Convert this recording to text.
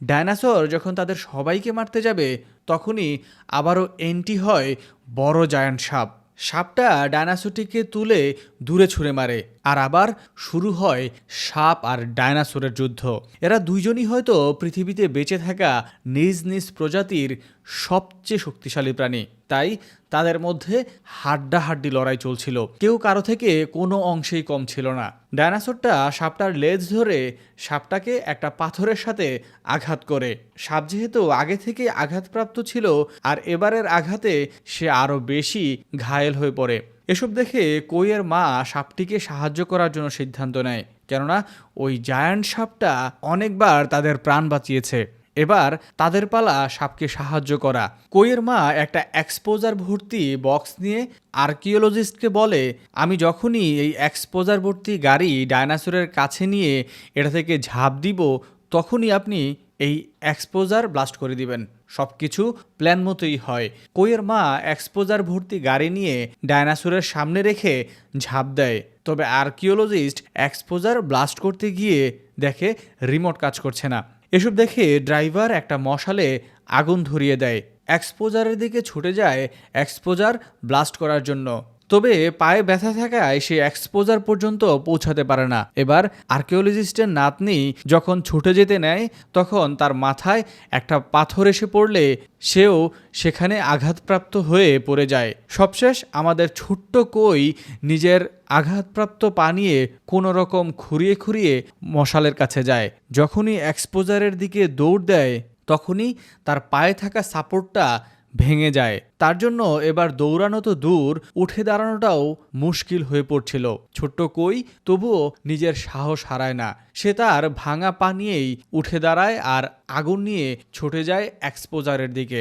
Dinosaur যখন তাদের সবাইকে মারতে যাবে তখনই আবারও এন্ট্রি হয় বড় জায়ান্ট সাপ। সাপটা ডায়নোসরটিকে তুলে দূরে ছুঁড়ে মারে, আর আবার শুরু হয় সাপ আর ডায়নোসরের যুদ্ধ। এরা দুইজনই হয়তো পৃথিবীতে বেঁচে থাকা নিজ নিজ প্রজাতির সবচেয়ে শক্তিশালী প্রাণী, তাই তাদের মধ্যে হাড্ডাহাড্ডি লড়াই চলছিল। কেউ কারো থেকে কোনো অংশেই কম ছিল না। ডায়নোসরটা সাপটার লেজ ধরে সাপটাকে একটা পাথরের সাথে আঘাত করে। সাপ যেহেতু আগে থেকে আঘাতপ্রাপ্ত ছিল, আর এবারের আঘাতে সে আরো বেশি ঘায়েল হয়ে পড়ে। এসব দেখে কোইয়ের মা সাপটিকে সাহায্য করার জন্য সিদ্ধান্ত নেয়, কেননা ওই জায়ান্ট সাপটা অনেকবার তাদের প্রাণ বাঁচিয়েছে। এবার তাদের পালা সাপকে সাহায্য করা। কোইয়ের মা একটা এক্সপোজার ভর্তি বক্স নিয়ে আর্কিওলজিস্টকে বলে, আমি যখনই এই এক্সপোজার ভর্তি গাড়ি ডায়নোসরের কাছে নিয়ে এটা থেকে ঝাঁপ দিব, তখনই আপনি এই এক্সপোজার ব্লাস্ট করে দিবেন। সব কিছু প্ল্যান মতোই হয়। কোইয়ের মা এক্সপোজার ভর্তি গাড়ি নিয়ে ডায়নোসরের সামনে রেখে ঝাঁপ দেয়, তবে আর্কিওলজিস্ট এক্সপোজার ব্লাস্ট করতে গিয়ে দেখে রিমোট কাজ করছে না। এসব দেখে ড্রাইভার একটা মশালে আগুন ধরিয়ে দেয়, এক্সপোজারের দিকে ছুটে যায় এক্সপোজার ব্লাস্ট করার জন্য। তবে পায়ে ব্যথা থাকায় সে এক্সপোজার পর্যন্ত পৌঁছাতে পারে না। এবার আর্কিওলজিস্টের নাতনি যখন ছুটে যেতে নেয়, তখন তার মাথায় একটা পাথর এসে পড়লে সেও সেখানে আঘাতপ্রাপ্ত হয়ে পড়ে যায়। সবশেষ আমাদের ছোট্ট কই নিজের আঘাতপ্রাপ্ত পা নিয়ে কোনো রকম খুঁড়িয়ে খুঁড়িয়ে মশালের কাছে যায়। যখনই এক্সপোজারের দিকে দৌড় দেয়, তখনই তার পায়ে থাকা সাপোর্টটা ভেঙে যায়। তার জন্য এবার দৌড়ানো তো দূর, উঠে দাঁড়ানোটাও মুশকিল হয়ে পড়ছিল। ছোট্ট কই তবুও নিজের সাহস হারায় না। সে তার ভাঙা পা নিয়েই উঠে দাঁড়ায় আর আগুন নিয়ে ছুটে যায় এক্সপোজারের দিকে।